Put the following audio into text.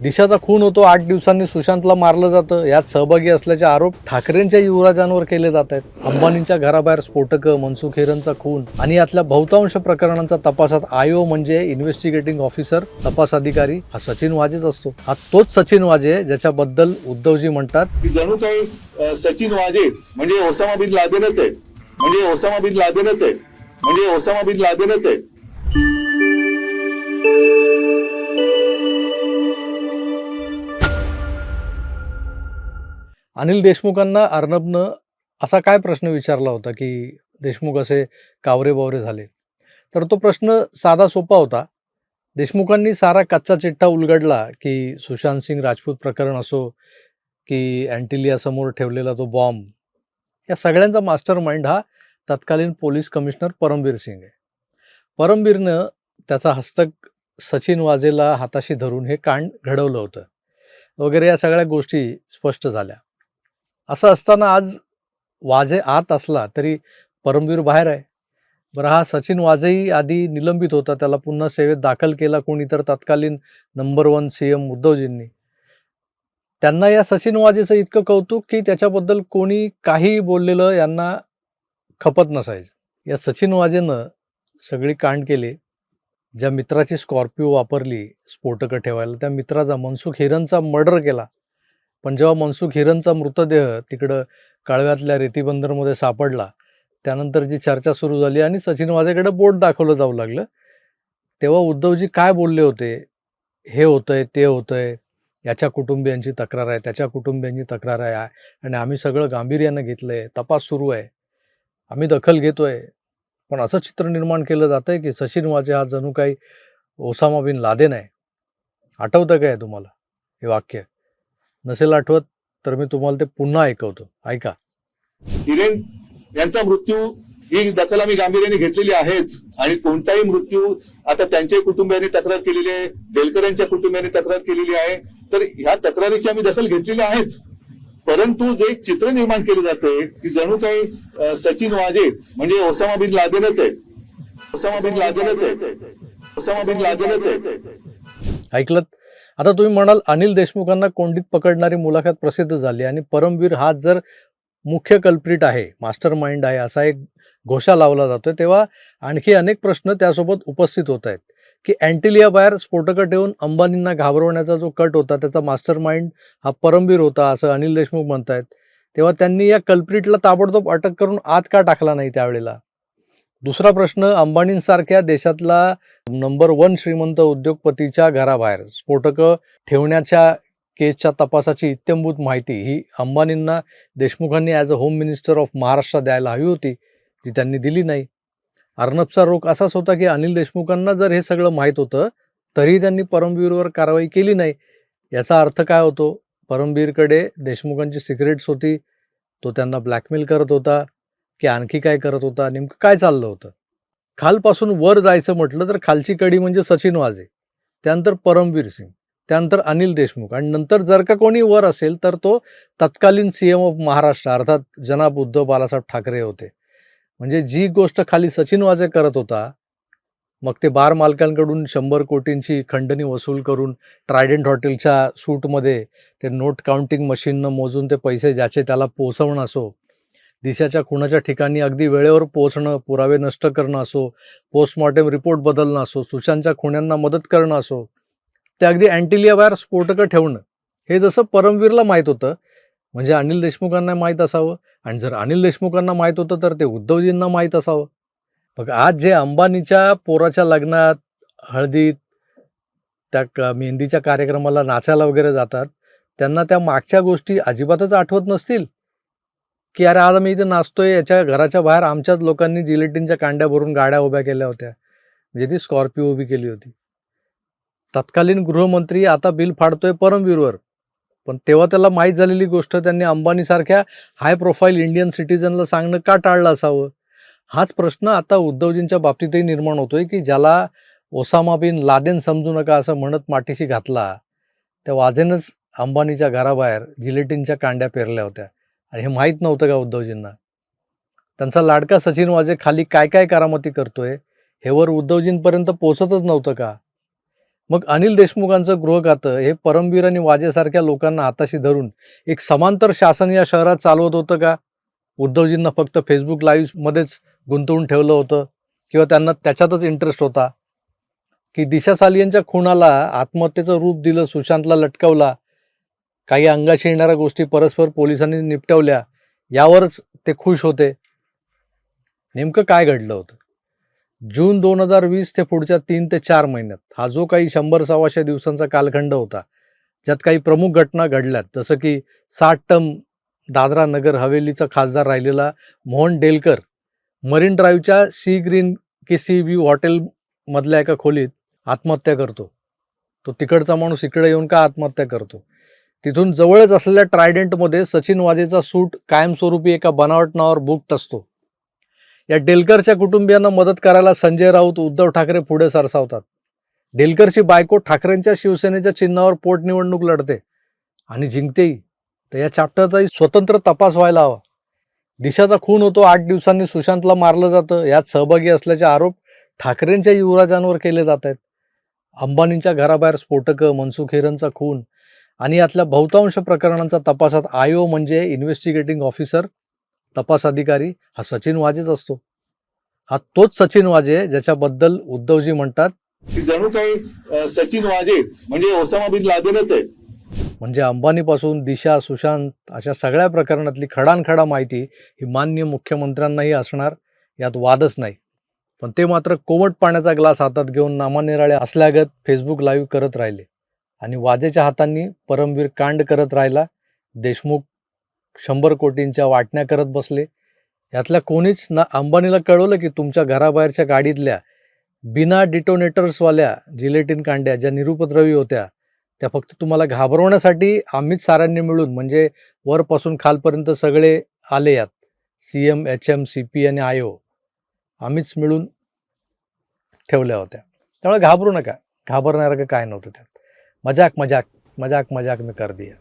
दिशाचा खून होतो, 8 दिवसांनी सुशांतला मारलं जातं, यात सहभागी असल्याचे आरोप ठाकरेंच्या युवराजांवर केले जात आहेत. अंबानींच्या घराबाहेर स्फोटकं, मनसुख हिरेनचा खून आणि यातल्या बहुतांश प्रकरणांचा तपासात आयो म्हणजे इन्व्हेस्टिगेटिंग ऑफिसर, तपास अधिकारी हा सचिन वाजेच असतो. हा तोच सचिन वाजे ज्याच्याबद्दल उद्धवजी म्हणतात की जणू काही सचिन वाजे म्हणजे ओसामा बिन लादेनच आहे, म्हणजे ओसामा बिन लादेनच आहे, म्हणजे ओसामा बिन लादेनच आहे. अनिल देशमुखांना अर्णबनं असा काय प्रश्न विचारला होता की देशमुख असे कावरे-बावरे झाले? तर तो प्रश्न साधा सोपा होता. देशमुखांनी सारा कच्चा चिट्ठा उलगडला की सुशांत सिंग राजपूत प्रकरण असो की अँटिलियासमोर ठेवलेला तो बॉम्ब, या सगळ्यांचा मास्टर माइंड हा तत्कालीन पोलीस कमिशनर परमबीर सिंग आहे. परमबीरनं त्याचा हस्तक सचिन वाझेला हाताशी धरून हे कांड घडवलं होतं वगैरे या सगळ्या गोष्टी स्पष्ट झाल्या. असं असताना आज वाझे आत असला तरी परमवीर बाहेर आहे. बरं, हा सचिन वाझेही आधी निलंबित होता, त्याला पुन्हा सेवेत दाखल केला कोणी तर तत्कालीन नंबर 1 CM उद्धवजींनी. त्यांना या सचिन वाझेचं इतकं कौतुक की त्याच्याबद्दल कोणी काहीही बोललेलं यांना खपत नसायचं. या सचिन वाझेनं सगळी कांड केले. ज्या मित्राची स्कॉर्पिओ वापरली स्फोटकं ठेवायला, त्या मित्राचा मनसुख हिरेनचा मर्डर केला. पण जेव्हा मनसुख हिरेनचा मृतदेह तिकडं काळव्यातल्या रेतीबंदरमध्ये सापडला, त्यानंतर जी चर्चा सुरू झाली आणि सचिन वाझेकडे बोट दाखवलं जाऊ लागलं, तेव्हा उद्धवजी काय बोलले होते, हे होतंय, ते होतंय, याच्या कुटुंबियांची तक्रार आहे, त्याच्या कुटुंबियांची तक्रार आहे आणि आम्ही सगळं गांभीर्यानं घेतलंय, तपास सुरू आहे, आम्ही दखल घेतोय. पण असं चित्र निर्माण केलं जातंय की सचिन वाझे हा जणू काही ओसामा बिन लादेन आहे. आठवतं काय तुम्हाला हे वाक्य? नसेल आठवत तर मी तुम्हाला ते पुन्हा ऐकवतो, ऐका. हिरेन यांचा मृत्यू ही दखल आम्ही गांभीर्याने घेतलेली आहेच आणि कोणताही मृत्यू आता त्यांच्या कुटुंबियांनी तक्रार केलेली आहे, डेलकर यांच्या कुटुंबियांनी तक्रार केलेली आहे, तर ह्या तक्रारीची आम्ही दखल घेतलेली आहेच. परंतु जे एक चित्र निर्माण केलं जाते की जणू काही सचिन वाजे म्हणजे ओसामा बिन लादेनच आहे, ओसामा बिन लादेनच आहे, ओसामा बिन लादेनच आहे. ऐकलत? आता तुम्ही म्हणाल अनिल देशमुखांना कोंडीत पकडणारी मुलाखत प्रसिद्ध झाली आणि परमवीर हा जर मुख्य कल्प्रिट आहे, मास्टर माइंड आहे, असा एक घोषा लावला जातोय, तेव्हा आणखी अनेक प्रश्न त्यासोबत उपस्थित होत आहेत की अँटिलिया बाहेर स्फोटकं ठेवून अंबानींना घाबरवण्याचा जो कट होता त्याचा मास्टर माइंड हा परमवीर होता असं अनिल देशमुख म्हणतायत. तेव्हा त्यांनी या कल्प्रिटला ताबडतोब अटक करून आत का टाकला नाही त्यावेळेला? दुसरा प्रश्न, अंबानींसारख्या देशातला नंबर 1 श्रीमंत उद्योगपतीच्या घराबाहेर स्फोटकं ठेवण्याच्या केसच्या तपासाची इत्थंभूत माहिती ही अंबानींना देशमुखांनी as a home minister of Maharashtra द्यायला हवी होती, जी त्यांनी दिली नाही. अर्णबचा रोख असाच होता की अनिल देशमुखांना जर हे सगळं माहीत होतं तरीही त्यांनी परमवीरवर कारवाई केली नाही. याचा अर्थ काय होतो? परमवीरकडे देशमुखांची सिक्रेट्स होती, तो त्यांना ब्लॅकमेल करत होता की आणखी काय करत होता, नेमकं काय चाललं होतं? खालपासून वर जायचं म्हटलं तर खालची कडी म्हणजे सचिन वाझे, त्यानंतर परमवीर सिंग, त्यानंतर अनिल देशमुख आणि नंतर जर का कोणी वर असेल तर तो तत्कालीन CM ऑफ महाराष्ट्र अर्थात जनाब उद्धव बाळासाहेब ठाकरे होते. म्हणजे जी गोष्ट खाली सचिन वाझे करत होता, मग ते बार मालकांकडून 100 कोटींची खंडणी वसूल करून ट्रायडंट हॉटेलच्या सूटमध्ये ते नोट काउंटिंग मशीननं मोजून ते पैसे ज्याचे त्याला पोहोचवणं असो, दिशाच्या खुनाच्या ठिकाणी अगदी वेळेवर पोहोचणं, पुरावे नष्ट करणं असो, पोस्टमॉर्टेम रिपोर्ट बदलणं असो, सुशांतच्या खुन्यांना मदत करणं असो, ते अगदी अँटिलिया बाहेर स्फोटकं ठेवणं, हे जसं परमवीरला माहीत होतं, म्हणजे अनिल देशमुखांना माहीत असावं आणि जर अनिल देशमुखांना माहीत होतं तर ते उद्धवजींना माहीत असावं. बघ, आज जे अंबानीच्या पोराच्या लग्नात, हळदीत, त्या मेहंदीच्या कार्यक्रमाला नाचायला वगैरे जातात, त्यांना त्या मागच्या गोष्टी अजिबातच आठवत नसतील की अरे आज आम्ही इथे नाचतोय, याच्या घराच्या बाहेर आमच्याच लोकांनी जिलेटिनच्या कांड्या भरून गाड्या उभ्या केल्या होत्या, म्हणजे ती स्कॉर्पिओ उभी केली होती. तत्कालीन गृहमंत्री आता बिल फाडतोय परमवीरवर, पण तेव्हा त्याला माहीत झालेली गोष्ट त्यांनी अंबानीसारख्या हाय प्रोफाईल इंडियन सिटिझनला सांगणं का टाळलं असावं? हाच प्रश्न आता उद्धवजींच्या बाबतीतही निर्माण होतोय की ज्याला ओसामा बिन लादेन समजू नका असं म्हणत माठीशी घातला, त्या वाझेनंच अंबानीच्या घराबाहेर जिलेटिनच्या कांड्या पेरल्या होत्या आणि हे माहीत नव्हतं का उद्धवजींना? त्यांचा लाडका सचिन वाझे खाली काय काय करामती करतोय हे वर उद्धवजींपर्यंत पोहोचतच नव्हतं का? मग अनिल देशमुखांचं गृह खातं हे परमवीर आणि वाजेसारख्या लोकांना हाताशी धरून एक समांतर शासन या शहरात चालवत होतं का? उद्धवजींना फक्त फेसबुक लाईव्हमध्येच गुंतवून ठेवलं होतं किंवा त्यांना त्याच्यातच इंटरेस्ट होता की दिशा सालियनच्या खुनाला आत्महत्येचं रूप दिलं, सुशांतला लटकवला, काही अंगाशी येणाऱ्या गोष्टी परस्पर पोलिसांनी निपटवल्या, यावरच ते खुश होते? नेमकं काय घडलं होतं? जून 2020 ते पुढच्या 3 ते 4 महिन्यात हा जो काही 100-125 दिवसांचा कालखंड होता, ज्यात काही प्रमुख घटना घडल्यात, जसं की 60 टर्म दादरा नगर हवेलीचा खासदार राहिलेला मोहन डेलकर मरीन ड्राईव्हच्या सी ग्रीन की सी व्ह्यू हॉटेलमधल्या एका खोलीत आत्महत्या करतो. तो तिकडचा माणूस इकडे येऊन का आत्महत्या करतो? तिथून जवळच असलेल्या ट्रायडेंटमध्ये सचिन वाजेचा सूट कायमस्वरूपी एका बनावट नावावर बुक्ड असतो. या डेलकरच्या कुटुंबियांना मदत करायला संजय राऊत, उद्धव ठाकरे पुढे सरसावतात. डेलकरची बायको ठाकरेंच्या शिवसेनेच्या चिन्हावर पोटनिवडणूक लढते आणि जिंकतेही. तर या चॅप्टरचाही स्वतंत्र तपास व्हायला हवा. दिशाचा खून होतो, 8 दिवसांनी सुशांतला मारलं जातं, यात सहभागी असल्याचे आरोप ठाकरेंच्या युवराजांवर केले जात आहेत. अंबानींच्या घराबाहेर स्फोटकं, मनसुख हिरेनचा खून आणि यातल्या बहुतांश प्रकरणांचा तपासात आयो म्हणजे इन्व्हेस्टिगेटिंग ऑफिसर, तपास अधिकारी हा सचिन वाजेच असतो. हा तोच सचिन वाजे ज्याच्याबद्दल उद्धवजी म्हणतात की जणू काही सचिन वाजे म्हणजे ओसामा बिन लादेनच आहे. म्हणजे अंबानीपासून दिशा, सुशांत अशा सगळ्या प्रकरणातली खडानखडा माहिती ही माननीय मुख्यमंत्र्यांनाही असणार, यात वादच नाही. पण ते मात्र कोमट पाण्याचा ग्लास हातात घेऊन नामानिराळे असल्यागत फेसबुक लाईव्ह करत राहिले आणि वाजेच्या हातांनी परमवीर कांड करत राहिला. देशमुख 100 कोटींच्या वाटण्या करत बसले. यातल्या कोणीच ना अंबानीला कळवलं की तुमच्या घराबाहेरच्या गाडीतल्या बिना डिटोनेटर्सवाल्या जिलेटिन कांड्या ज्या निरुपद्रवी होत्या, त्या फक्त तुम्हाला घाबरवण्यासाठी आम्हीच साऱ्यांनी मिळून, म्हणजे वरपासून खालपर्यंत सगळे आले यात, CM, HM, CP आणि IO, आम्हीच मिळून ठेवल्या होत्या. त्यामुळे घाबरू नका. घाबरण्यासारखं काय नव्हतं त्यात. मजाक मजाक मजाक मजाक में कर दिया.